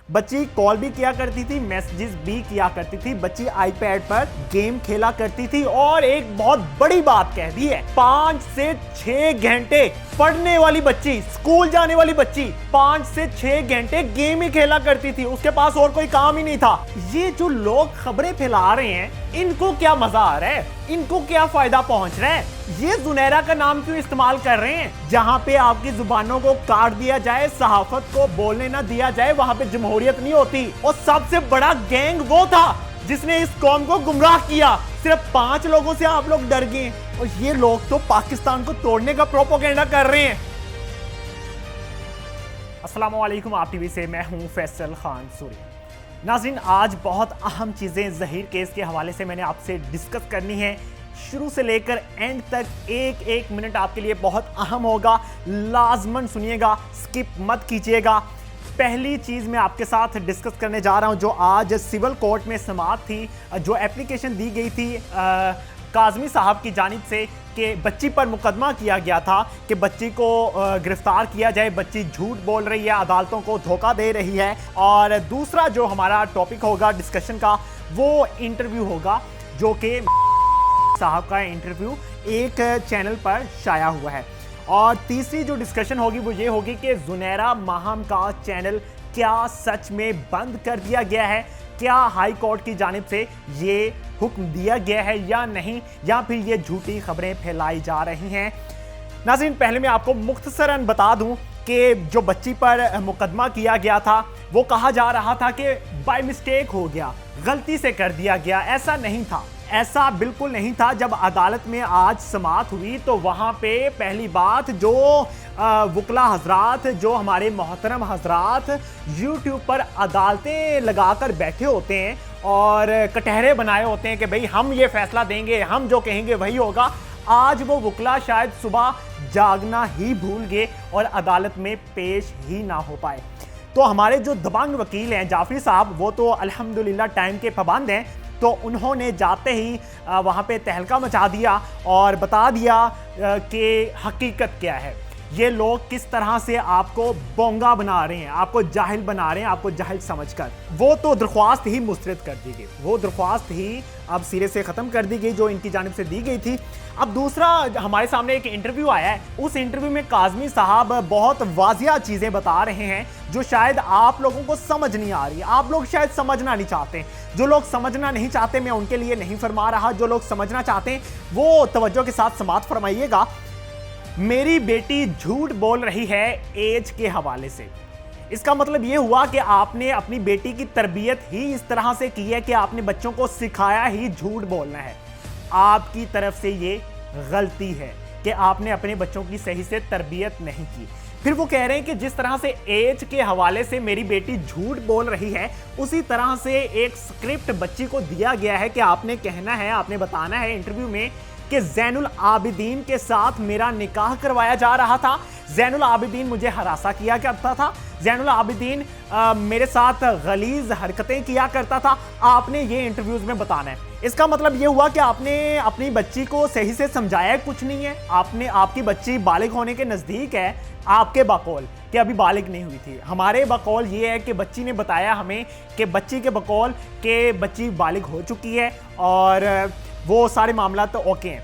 बच्ची कॉल भी किया करती थी, मैसेजेस भी किया करती थी, बच्ची आईपैड पर गेम खेला करती थी और एक बहुत बड़ी बात कह दी है, 5 से 6 घंटे पढ़ने वाली बच्ची, स्कूल जाने वाली बच्ची 5 से 6 घंटे गेम ही खेला करती थी, उसके पास और कोई काम ही नहीं था। ये जो लोग खबरें फैला रहे हैं, इनको क्या मजा आ रहा है, इनको क्या फायदा पहुंच रहा है, ये जुनैरा का नाम क्यों इस्तेमाल कर रहे हैं? जहां पे आपकी जुबानों को काट दिया जाए, सहाफत को बोलने ना दिया जाए, वहां पे जमहूरियत नहीं होती। और सबसे बड़ा गैंग वो था जिसने इस कौम को गुमराह किया। सिर्फ 5 लोगों से आप लोग डर गए और ये लोग तो पाकिस्तान को तोड़ने का प्रोपेगेंडा कर रहे हैं। अस्सलाम वालेकुम, आप टीवी से मैं हूं फैसल खान सूरी। नाज़रीन, आज बहुत अहम चीज़ें ज़हीर केस के हवाले से मैंने आपसे डिस्कस करनी है। शुरू से लेकर एंड तक एक एक मिनट आपके लिए बहुत अहम होगा, लाजमन सुनिएगा, स्किप मत कीजिएगा। पहली चीज़ मैं आपके साथ डिस्कस करने जा रहा हूं, जो आज सिविल कोर्ट में समाअत थी, जो एप्लीकेशन दी गई थी काज़मी साहब की जानिब से कि बच्ची पर मुकदमा किया गया था कि बच्ची को गिरफ्तार किया जाए, बच्ची झूठ बोल रही है, अदालतों को धोखा दे रही है। और दूसरा जो हमारा टॉपिक होगा डिस्कशन का, वो इंटरव्यू होगा जो कि साहब का इंटरव्यू एक चैनल पर शाया हुआ है। और तीसरी जो डिस्कशन होगी वो ये होगी कि जुनैरा माहम का चैनल क्या सच में बंद कर दिया गया है, क्या हाई कोर्ट की जानिब से ये हुक्म दिया गया है या नहीं, या फिर ये झूठी खबरें फैलाई जा रही हैं। नाज़रीन, पहले मैं आपको मुख्तसरन बता दूं कि जो बच्ची पर मुकदमा किया गया था वो कहा जा रहा था कि बाय मिस्टेक हो गया, गलती से कर दिया गया। ऐसा नहीं था, ऐसा बिल्कुल नहीं था। जब अदालत में आज समाअत हुई तो वहाँ पे पहली बात जो वकला हजरात, जो हमारे मोहतरम हजरात यूट्यूब पर अदालतें लगाकर बैठे होते हैं और कटहरे बनाए होते हैं कि भाई हम ये फैसला देंगे, हम जो कहेंगे वही होगा, आज वो वकला शायद सुबह जागना ही भूल गए और अदालत में पेश ही ना हो पाए। तो हमारे जो दबंग वकील हैं जाफरी साहब, वो तो अल्हम्दुलिल्लाह टाइम के पाबंद हैं, तो उन्होंने जाते ही वहाँ पे तहलका मचा दिया और बता दिया कि हकीकत क्या है, ये लोग किस तरह से आपको बोंगा बना रहे हैं, आपको जाहिल बना रहे हैं, आपको जाहिल समझकर। वो तो दरख्वास्त ही मुस्तरद कर दी गई, वो दरख्वास्त ही अब सिरे से ख़त्म कर दी गई जो इनकी जानिब से दी गई थी। अब दूसरा हमारे सामने एक इंटरव्यू आया है, उस इंटरव्यू में काज़मी साहब बहुत वाजिया चीज़ें बता रहे हैं जो शायद आप लोगों को समझ नहीं आ रही, आप लोग शायद समझना नहीं चाहते। जो लोग समझना नहीं चाहते मैं उनके लिए नहीं फरमा रहा, जो लोग समझना चाहते हैं वो तवज्जो के साथ समाअत फरमाइएगा। मेरी बेटी झूठ बोल रही है एज के हवाले से। इसका मतलब यह हुआ कि आपने अपनी बेटी की तरबियत ही इस तरह से की है कि आपने बच्चों को सिखाया ही झूठ बोलना है। आपकी तरफ से ये गलती है कि आपने अपने बच्चों की सही से तरबियत नहीं की। फिर वो कह रहे हैं कि जिस तरह से एज के हवाले से मेरी बेटी झूठ बोल रही है, उसी तरह से एक स्क्रिप्ट बच्ची को दिया गया है कि आपने कहना है, आपने बताना है इंटरव्यू में कि ज़ैनुल आबिदीन के साथ मेरा निकाह करवाया जा रहा था, ज़ैनुल आबिदीन मुझे हरासा किया करता था, ज़ैनुल आबिदीन मेरे साथ गलीज हरकतें किया करता था। आपने ये इंटरव्यूज़ में बताना है। इसका मतलब ये हुआ कि आपने अपनी बच्ची को सही से समझाया कुछ नहीं है। आपकी बच्ची बालिग होने के नज़दीक है, आपके बकौल कि अभी बालिग नहीं हुई थी। हमारे बकौल ये है कि बच्ची ने बताया हमें कि बच्ची के बकौल के बच्ची बालिग हो चुकी है और वो सारे मामला तो ओके हैं।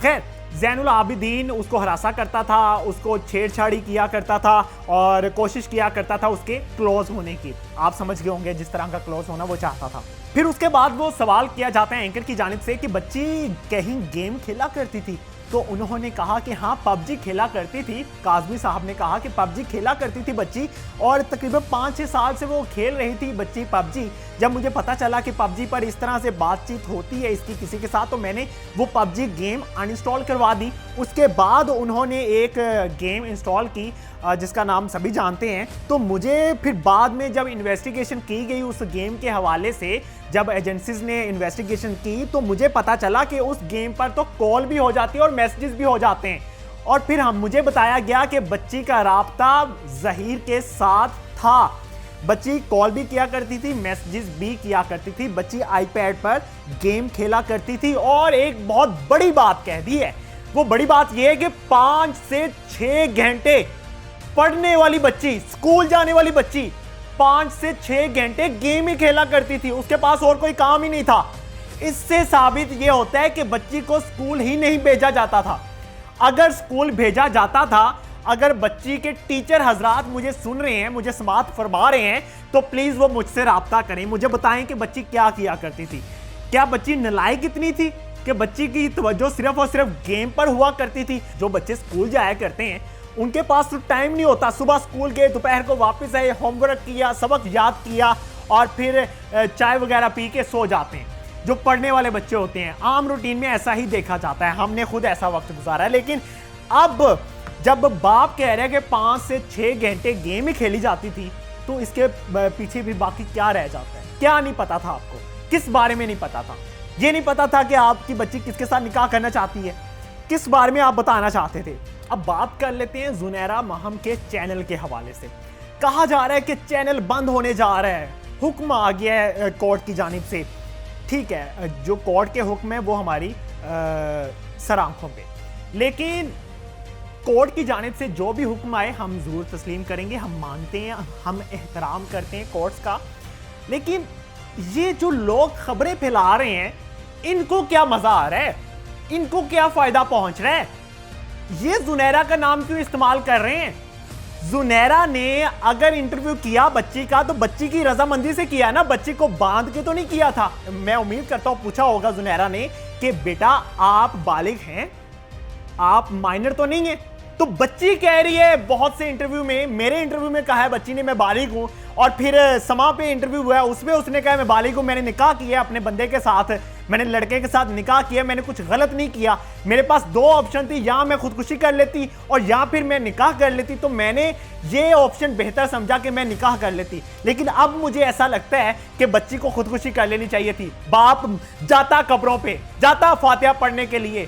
खैर, ज़ैनुल आबिदीन उसको हरासा करता था, उसको छेड़छाड़ी किया करता था और कोशिश किया करता था उसके क्लोज होने की। आप समझ गए होंगे जिस तरह का क्लोज होना वो चाहता था। फिर उसके बाद वो सवाल किया जाता है एंकर की जानिब से कि बच्ची कहीं गेम खेला करती थी, तो उन्होंने कहा कि हाँ पबजी खेला करती थी। काज़मी साहब ने कहा कि पबजी खेला करती थी बच्ची और तकरीबन 5-6 साल से वो खेल रही थी बच्ची पबजी। जब मुझे पता चला कि पबजी पर इस तरह से बातचीत होती है इसकी किसी के साथ, तो मैंने वो पबजी गेम अनइंस्टॉल करवा दी। उसके बाद उन्होंने एक गेम इंस्टॉल की जिसका नाम सभी जानते हैं। तो मुझे फिर बाद में जब इन्वेस्टिगेशन की गई उस गेम के हवाले से, जब एजेंसीज ने इन्वेस्टिगेशन की, तो मुझे पता चला कि उस गेम पर तो कॉल भी हो जाती है और मैसेजेस भी हो जाते हैं। और फिर मुझे बताया गया कि बच्ची का राब्ता ज़हीर के साथ था। बच्ची कॉल भी किया करती थी, मैसेजेस भी किया करती थी, बच्ची आईपैड पर गेम खेला करती थी। और एक बहुत बड़ी बात कह दी है, वो बड़ी बात यह है कि 5 से 6 घंटे पढ़ने वाली बच्ची, स्कूल जाने वाली बच्ची 5 से 6 घंटे गेम ही खेला करती थी, उसके पास और कोई काम ही नहीं था। इससे साबित यह होता है कि बच्ची को स्कूल ही नहीं भेजा जाता था। अगर स्कूल भेजा जाता था, अगर बच्ची के टीचर हजरात मुझे सुन रहे हैं, मुझे समाअत फरमा रहे हैं, तो प्लीज वो मुझसे राब्ता करें, मुझे बताएं कि बच्ची क्या किया करती थी। क्या बच्ची नालायक इतनी थी कि बच्ची की तवज्जो सिर्फ और सिर्फ गेम पर हुआ करती थी? जो बच्चे स्कूल जाया करते हैं उनके पास तो टाइम नहीं होता, सुबह स्कूल गए, दोपहर को वापस आए, होमवर्क किया, सबक याद किया और फिर चाय वगैरह पी के सो जाते हैं। जो पढ़ने वाले बच्चे होते हैं, आम रूटीन में ऐसा ही देखा जाता है, हमने खुद ऐसा वक्त गुजारा है। लेकिन अब जब बाप कह रहे हैं कि 5 से 6 घंटे गेम ही खेली जाती थी, तो इसके पीछे भी बाकी क्या रह जाता है? क्या नहीं पता था आपको? किस बारे में नहीं पता था? ये नहीं पता था कि आपकी बच्ची किसके साथ निकाह करना चाहती है? किस बारे में आप बताना चाहते थे? अब बात कर लेते हैं जुनैरा महम के चैनल के हवाले से। कहा जा रहा है कि चैनल बंद होने जा रहा है, हुक्म आ गया है कोर्ट की जानिब से। ठीक है, जो कोर्ट के हुक्म है वो हमारी सर आंखों पे, लेकिन कोर्ट की जानिब से जो भी हुक्म आए हम जरूर तस्लीम करेंगे, हम मानते हैं, हम एहतराम करते हैं कोर्ट्स का। लेकिन ये जो लोग खबरें फैला रहे हैं, इनको क्या मजा आ रहा है? इनको क्या फायदा पहुंच रहा है? ये जुनैरा का नाम क्यों इस्तेमाल कर रहे हैं? जुनैरा ने अगर इंटरव्यू किया बच्ची का तो बच्ची की रजामंदी से किया ना, बच्ची को बांध के तो नहीं किया था। मैं उम्मीद करता हूं पूछा होगा जुनैरा ने कि बेटा आप बालिग हैं, आप माइनर तो नहीं है? तो बच्ची कह रही है बहुत से इंटरव्यू में, मेरे इंटरव्यू में कहा है बच्ची ने मैं बालिग हूं, और फिर समा पे इंटरव्यू हुआ उसमें उसने कहा मैं बालिग हूं, मैंने निकाह किया अपने बंदे के साथ, मैंने लड़के के साथ निकाह किया, मैंने कुछ गलत नहीं किया, मेरे पास 2 ऑप्शन थी, या मैं खुदकुशी कर लेती और या फिर मैं निकाह कर लेती, तो मैंने ये ऑप्शन बेहतर समझा कि मैं निकाह कर लेती। लेकिन अब मुझे ऐसा लगता है कि बच्ची को खुदकुशी कर लेनी चाहिए थी। बाप जाता कब्रों पे, जाता फातिहा पढ़ने के लिए,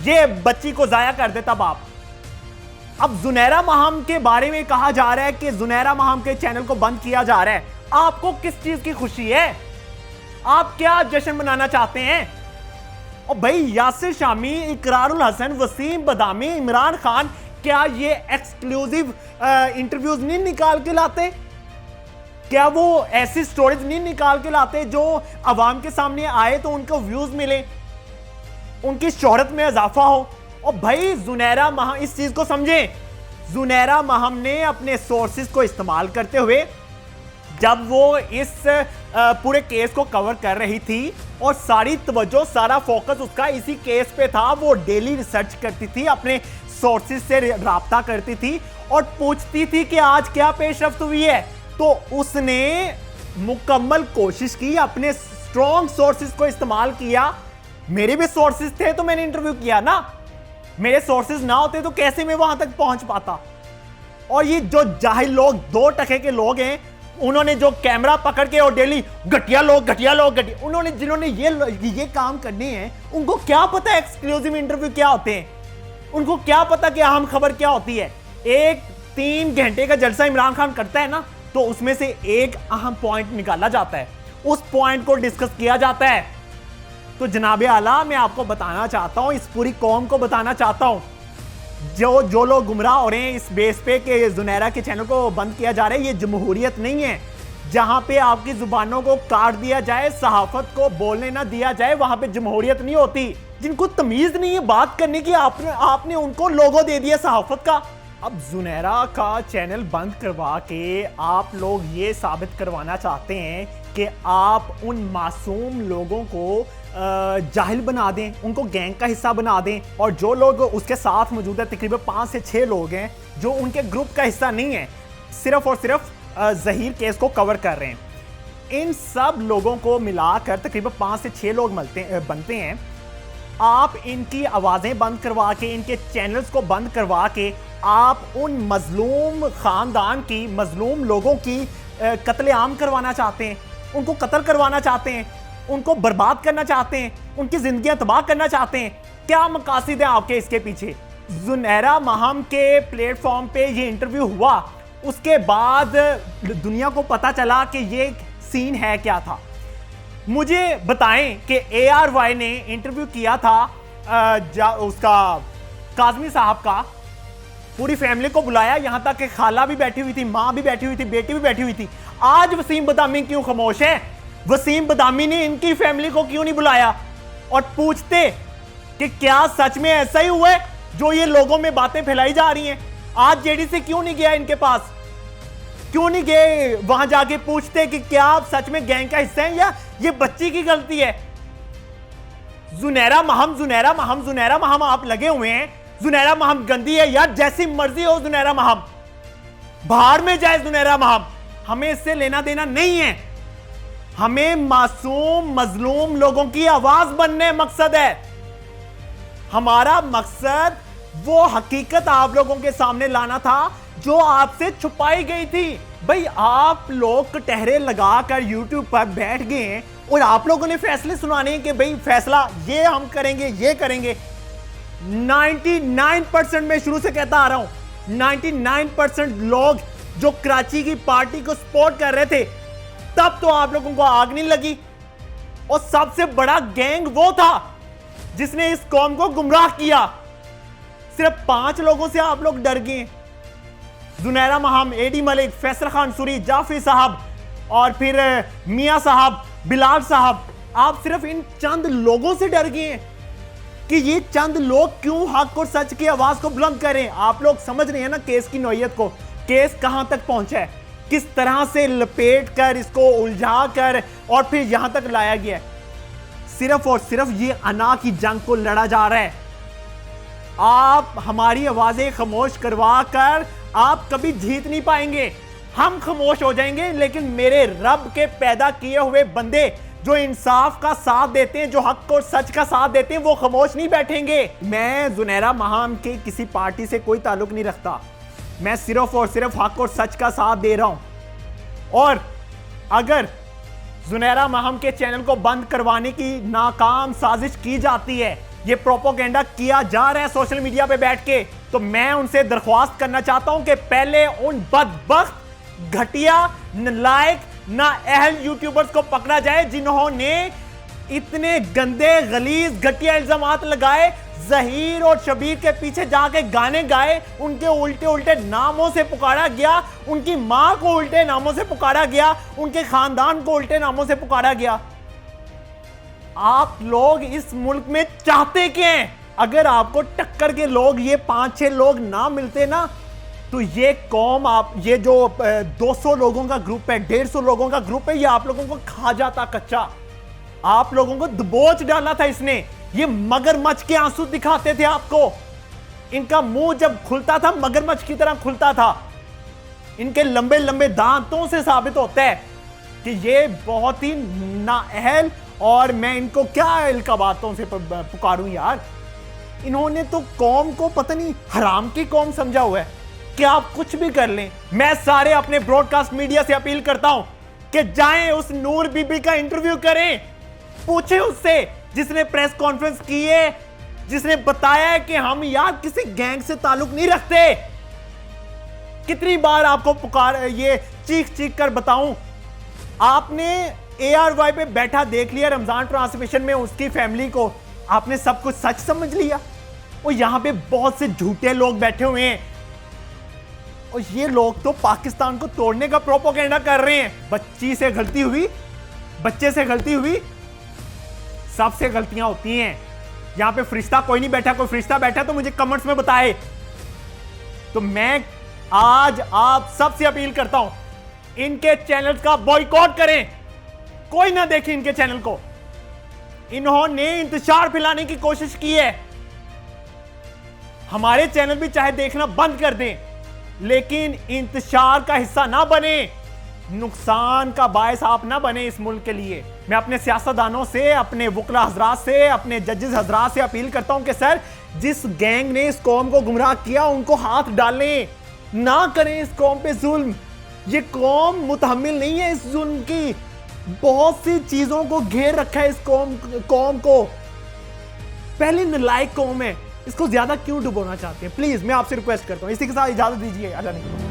ये बच्ची को जाया कर देता बाप। अब जुनैरा महम के बारे में कहा जा रहा है कि जुनैरा महम के चैनल को बंद किया जा रहा है। आपको किस चीज की खुशी है? आप क्या जश्न मनाना चाहते हैं? और भाई यासिर शामी, इकरारुल हसन, वसीम बदामी, इमरान खान, क्या ये एक्सक्लूसिव इंटरव्यूज नहीं निकाल के लाते? क्या वो ऐसी स्टोरीज नहीं निकाल के लाते जो अवाम के सामने आए तो उनको व्यूज मिले, उनकी शोहरत में इजाफा हो? और भाई जुनैरा महम, इस चीज को समझें, जुनैरा महम ने अपने सोर्सेज को इस्तेमाल करते हुए जब वो इस पूरे केस को कवर कर रही थी और सारी तवज्जो, सारा फोकस उसका इसी केस पे था, वो डेली रिसर्च करती थी, अपने सोर्सेज से राब्ता करती थी और पूछती थी कि आज क्या पेशरफ्त हुई है। तो उसने मुकम्मल कोशिश की, अपने स्ट्रॉन्ग सोर्सेज को इस्तेमाल किया। मेरे भी सोर्सेज थे तो मैंने इंटरव्यू किया ना, मेरे सोर्सेज ना होते तो कैसे मैं वहां तक पहुंच पाता? और ये जो जाहिल लोग, 2 टके के लोग हैं, उन्होंने जो कैमरा पकड़ के और डेली घटिया लोग, उन्होंने जिन्होंने ये काम करने हैं, उनको क्या पता है एक्सक्लूसिव इंटरव्यू क्या होते हैं? उनको क्या पता कि अहम खबर क्या होती है? एक 3 घंटे का जलसा इमरान खान करता है ना, तो उसमें से एक अहम पॉइंट निकाला जाता है, उस पॉइंट को डिस्कस किया जाता है। तो जनाबे आला, मैं आपको बताना चाहता हूं, इस पूरी कौम को बताना चाहता हूं, जो लोग गुमराह हो रहे हैं इस बेस पे कि जुनैरा के चैनल को बंद किया जा रहा है, ये जमहूरियत नहीं है जहां पे आपकी जुबानों को काट दिया जाए, सहाफत को बोलने ना दिया जाए, वहां पे जमहूरियत नहीं होती। जिनको तमीज नहीं है बात करने की, आपने उनको लोगो दे दिया सहाफत का। अब जुनैरा का चैनल बंद करवा के आप लोग ये साबित करवाना चाहते हैं कि आप उन मासूम लोगों को जाहिल बना दें, उनको गैंग का हिस्सा बना दें, और जो लोग उसके साथ मौजूद है, तकरीबन 5 से 6 लोग हैं जो उनके ग्रुप का हिस्सा नहीं है, सिर्फ और सिर्फ ज़हीर केस को कवर कर रहे हैं। इन सब लोगों को मिलाकर तकरीबन 5 से 6 लोग बनते हैं। आप इनकी आवाज़ें बंद करवा के, इनके चैनल्स को बंद करवा के, आप उन मजलूम ख़ानदान की, मजलूम लोगों की कत्लेआम करवाना चाहते हैं, उनको कत्ल करवाना चाहते हैं, उनको बर्बाद करना चाहते हैं, उनकी जिंदगियां तबाह करना चाहते हैं। क्या मकासद है आपके इसके पीछे? जुनैरा महम के प्लेटफॉर्म पे ये इंटरव्यू हुआ, उसके बाद दुनिया को पता चला कि ये सीन है क्या था। मुझे बताएं कि ARY ने इंटरव्यू किया था उसका काज़मी साहब का, पूरी फैमिली को बुलाया, यहां तक कि खाला भी बैठी हुई थी, मां भी बैठी हुई थी, बेटी भी बैठी हुई थी। आज वसीम बदामी क्यों खामोश है? वसीम बदामी ने इनकी फैमिली को क्यों नहीं बुलाया और पूछते कि क्या सच में ऐसा ही हुआ है जो ये लोगों में बातें फैलाई जा रही हैं? आज जेडी से क्यों नहीं गया इनके पास? क्यों नहीं गए वहां जाके पूछते कि क्या आप सच में गैंग का हिस्सा हैं या ये बच्ची की गलती है? जुनैरा महम आप लगे हुए हैं। जुनैरा महम गंदी है यार, जैसी मर्जी हो जुनैरा महम, बाहर में जाए जुनैरा महम, हमें इससे लेना देना नहीं है। हमें मासूम मजलूम लोगों की आवाज बनने मकसद है। हमारा मकसद वो हकीकत आप लोगों के सामने लाना था जो आपसे छुपाई गई थी। भाई आप लोग कटहरे लगाकर YouTube पर बैठ गए हैं और आप लोगों ने फैसले सुनाने हैं कि भाई फैसला ये हम करेंगे, ये करेंगे। 99% मैं शुरू से कहता आ रहा हूं, 99% लोग जो कराची की पार्टी को सपोर्ट कर रहे थे, तब तो आप लोगों को आग नहीं लगी। और सबसे बड़ा गैंग वो था जिसने इस कौम को गुमराह किया। सिर्फ 5 लोगों से आप लोग डर गए, जुनैरा महम, एडी मलिक, फैसल खान सूरी, जाफरी साहब और फिर मियां साहब, बिलाल साहब। आप सिर्फ इन चंद लोगों से डर गए कि ये चंद लोग क्यों हक और सच की आवाज को बुलंद करें। आप लोग समझ रहे हैं ना केस की नौयत को, केस कहां तक पहुंचा है, किस तरह से लपेट कर इसको उलझा कर और फिर यहां तक लाया गया है। सिर्फ और सिर्फ ये अना की जंग को लड़ा जा रहा है। आप हमारी आवाजें खामोश करवा कर आप कभी जीत नहीं पाएंगे। हम खामोश हो जाएंगे, लेकिन मेरे रब के पैदा किए हुए बंदे जो इंसाफ का साथ देते हैं, जो हक और सच का साथ देते हैं, वो खामोश नहीं बैठेंगे। मैं जुनैरा महम के किसी पार्टी से कोई ताल्लुक नहीं रखता। मैं सिर्फ और सिर्फ हक और सच का साथ दे रहा हूं। और अगर जुनैरा महम के चैनल को बंद करवाने की नाकाम साजिश की जाती है, ये प्रोपोगेंडा किया जा रहा है सोशल मीडिया पे बैठ के, तो मैं उनसे दरख्वास्त करना चाहता हूं कि पहले उन बदबख्त, घटिया, नालायक, नाअहल यूट्यूबर्स को पकड़ा जाए जिन्होंने इतने गंदे, गलीज, घटिया इल्जामात लगाए। जहीर और शबीर के पीछे जाके गाने गाए, उनके उल्टे उल्टे नामों से पुकारा गया, उनकी मां को उल्टे नामों से पुकारा गया, उनके खानदान को उल्टे नामों से पुकारा गया। आप लोग इस मुल्क में चाहते क्या हैं? अगर आपको टक्कर के लोग, ये 5-6 लोग ना मिलते ना, तो ये कौम, आप ये जो 200 लोगों का ग्रुप है, 150 लोगों का ग्रुप है, ये आप लोगों को खा जाता कच्चा। आप लोगों को दबोच डाला था इसने। ये मगरमच्छ के आंसू दिखाते थे आपको। इनका मुंह जब खुलता था मगरमच्छ की तरह खुलता था। इनके लंबे लंबे दांतों से साबित होता है कि ये बहुत ही नाअहल, और मैं इनको क्या इल्का बातों से पुकारूं यार। इन्होंने तो कौम को पता नहीं हराम की कौम समझा हुआ है कि आप कुछ भी कर लें। मैं सारे अपने ब्रॉडकास्ट मीडिया से अपील करता हूं कि जाएं उस नूर बीबी का इंटरव्यू करें, पूछें उससे जिसने प्रेस कॉन्फ्रेंस की है, जिसने बताया कि हम यार किसी गैंग से ताल्लुक नहीं रखते। कितनी बार आपको पुकार ये चीख चीख कर बताऊं। आपने ARY पे बैठा देख लिया रमजान ट्रांसमिशन में उसकी फैमिली को, आपने सब कुछ सच समझ लिया। और यहां पे बहुत से झूठे लोग बैठे हुए हैं और ये लोग तो पाकिस्तान को तोड़ने का प्रोपोगेंडा कर रहे हैं। बच्ची से गलती हुई, बच्चे से गलती हुई, सबसे गलतियां होती हैं। यहां पे फरिश्ता कोई नहीं बैठा, कोई फरिश्ता बैठा तो मुझे कमेंट्स में बताए। तो मैं आज आप सबसे अपील करता हूं, इनके चैनल्स का बॉयकॉट करें, कोई ना देखे इनके चैनल को। इन्होंने इंतशार फैलाने की कोशिश की है। हमारे चैनल भी चाहे देखना बंद कर दें, लेकिन इंतशार का हिस्सा ना बने, नुकसान का बायस आप ना बने इस मुल्क के लिए। मैं अपने सियासतदानों से, अपने वकला हजरात से, अपने जजेस हजरात से अपील करता हूं कि सर, जिस गैंग ने इस कौम को गुमराह किया उनको हाथ डालें, ना करें इस कौम पे जुल्म। ये कौम मुतहम्मिल नहीं है इस जुल्म की। बहुत सी चीजों को घेर रखा है इस कौम को। पहले नालायक कौम है, इसको ज्यादा क्यों डुबोना चाहते हैं? प्लीज मैं आपसे रिक्वेस्ट करता हूं। इसी के साथ इजाजत दीजिए। अल्लाह ने